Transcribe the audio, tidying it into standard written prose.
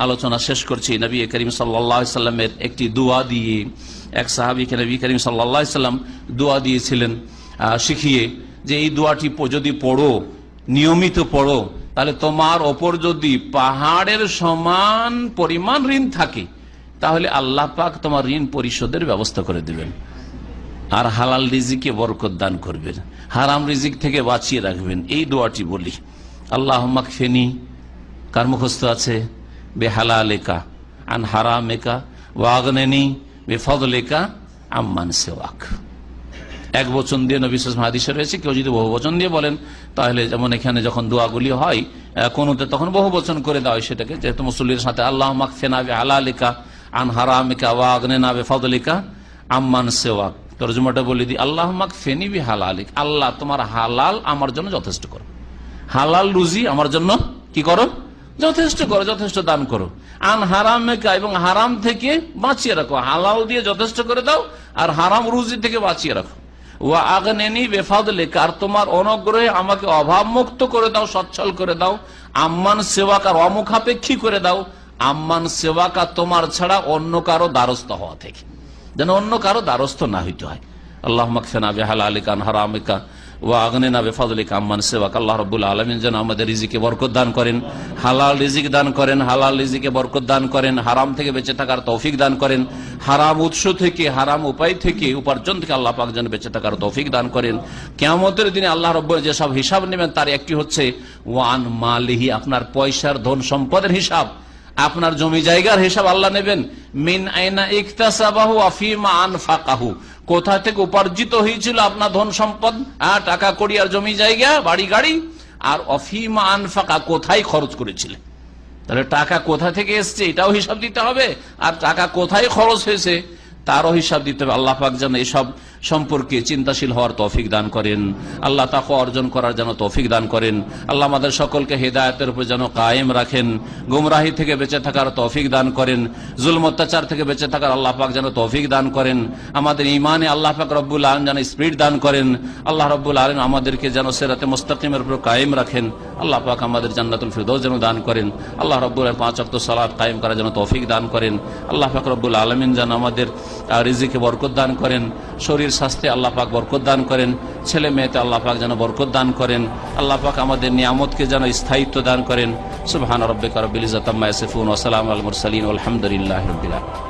আলোচনা শেষ করছি। নবী করিম সাল্লাল্লাহু আলাইহি সাল্লামের একটি দোয়া দিয়ে এক সাহাবীকে নবী করিম সাল্লাল্লাহু আলাইহি সাল্লাম দোয়া দিয়েছিলেন শিখিয়ে, যে এই দোয়াটি যদি পড়ো, নিয়মিত পড়ো, তাহলে তোমার ওপর যদি পাহাড়ের সমান পরিমাণ ঋণ থাকে তাহলে আল্লাহ পাক তোমার ঋণ পরিশোধের ব্যবস্থা করে দিবেন, আর হালাল রিজিকে বরকত দান করবেন, হারাম রিজিক থেকে বাঁচিয়ে রাখবেন। এই দোয়াটি বলি, আল্লাহুম্মা কফিনি, কার মুখস্থ আছে, বেহালালিকা আন হারামিকা ওয়া আগনিনি বিফদলিকা আম্মান সিওয়াক। এক বচন দিয়ে নবী সাল্লাল্লাহু আলাইহি ওয়াসাল্লাম হাদিসে রয়েছে, কেউ যদি বহু বচন দিয়ে বলেন তাহলে, যেমন এখানে যখন দোয়াগুলি হয় কোনতে তখন বহু বচন করে দেওয়া হয় সেটাকে, যেহেতু মুসল্লির সাথে আল্লাহুম্মা কফিনা বিহালালিকা আন হারামিকা ওয়া আগনিনা বিফদলিকা আম্মান সিওয়াক। তরজমাটা বলে দিই, আল্লাহুম্মা কফিনি বিহালালিক, আল্লাহ তোমার হালাল আমার জন্য যথেষ্ট করো, হালাল রুজি আমার জন্য কি করো, যথেষ্ট করো, যথেষ্ট দান করো। আন হারামিকা, এবং হারাম থেকে বাঁচিয়ে রাখো, হালাল দিয়ে যথেষ্ট করে দাও আর হারাম রুজি থেকে বাঁচিয়ে রাখো। ওয়া আগনিনি বিফদলিকা, আর তোমার অনুগ্রহে আমাকে অভাব মুক্ত করে দাও, সচ্ছল করে দাও। আম্মান সিওয়াকা, অমুখাপেক্ষী করে দাও। আম্মান সিওয়াকা, তোমার ছাড়া অন্য কারো দ্বারস্থ হওয়া থেকে, যেন অন্য কারো দ্বারস্থ না হইতে হয়। আল্লাহুম্মা কফিনা বিহালালিকা আন হারামিকা ওয়া আগনিনা বিফদলিকা আম্মান সিওয়াক। আল্লাহ রাব্বুল আলামিন যেন আমাদের রিজিকে বরকত দান করেন, হালাল রিজিক দান করেন, হালাল রিজিকে বরকত দান করেন, হারাম থেকে বেঁচে থাকার তৌফিক দান করেন, হারাম উৎস থেকে, হারাম উপায় থেকে, উপার্জন থেকে আল্লাহ পাক যেন বেঁচে থাকার তৌফিক দান করেন। কিয়ামতের দিনে আল্লাহ রাব্বুল যেসব হিসাব নেবেন তার একটি হচ্ছে ওয়ান মালিহি, আপনার পয়সার ধন সম্পদের হিসাব, আপনার জমি জায়গার হিসাব আল্লাহ নেবেন। মিন আইনা ইকতাসাবাহু ওয়া ফিমা আনফাকাহু, কোথা থেকে উপার্জিত হয়েছিল আপনার ধন সম্পদ, টাকা কড়ি আর জমি জায়গা বাড়ি গাড়ি, আর অফিমা আনফাকা, কোথায় খরচ করেছিলেন। তাহলে টাকা কোথা থেকে এসছে এটাও হিসাব দিতে হবে, আর টাকা কোথায় খরচ হয়েছে তারও হিসাব দিতে হবে। আল্লাহ পাক যেন এসব সম্পর্কে চিন্তাশীল হওয়ার তৌফিক দান করেন, আল্লাহ তাকওয়া অর্জন করার যেন তৌফিক দান করেন। আল্লাহ আমাদের সকলকে হেদায়েতের উপর যেন কায়েম রাখেন, গুমরাহি থেকে বেঁচে থাকার তৌফিক দান করেন, জুলম অত্যাচার থেকে বেঁচে থাকার আল্লাহ পাক যেন তৌফিক দান করেন। আমাদের ঈমানে আল্লাহ পাক রব্বুল আলামিন যেন স্পিড দান করেন। আল্লাহ রব্বুল আলামিন আমাদেরকে যেন সিরাতে মুস্তাকিমের উপর কায়েম রাখেন। আল্লাহ পাক আমাদের জান্নাতুল ফিরদৌস যেন দান করেন। আল্লাহ রব্বুল আলামিন 5 ওয়াক্ত সালাত কায়েম করার যেন তৌফিক দান করেন। আল্লাহ পাক রব্বুল আলামিন যেন আমাদের রিজিকে বরকত দান করেন, শরীর স্বাস্থ্যে আল্লাহ পাক বরকত দান করেন, ছেলে মেয়েতে আল্লাহ পাক যেন বরকত দান করেন। আল্লাহ পাক আমাদের নিয়ামতকে যেন স্থায়িত্ব দান করেন। সুবহান রাব্বিকা রাব্বিল ইজ্জাতি আম্মা ইয়াসিফুন ওয়া সালামুন আলাল মুরসালিন ওয়ালহামদুলিল্লাহি রাব্বিল আলামিন।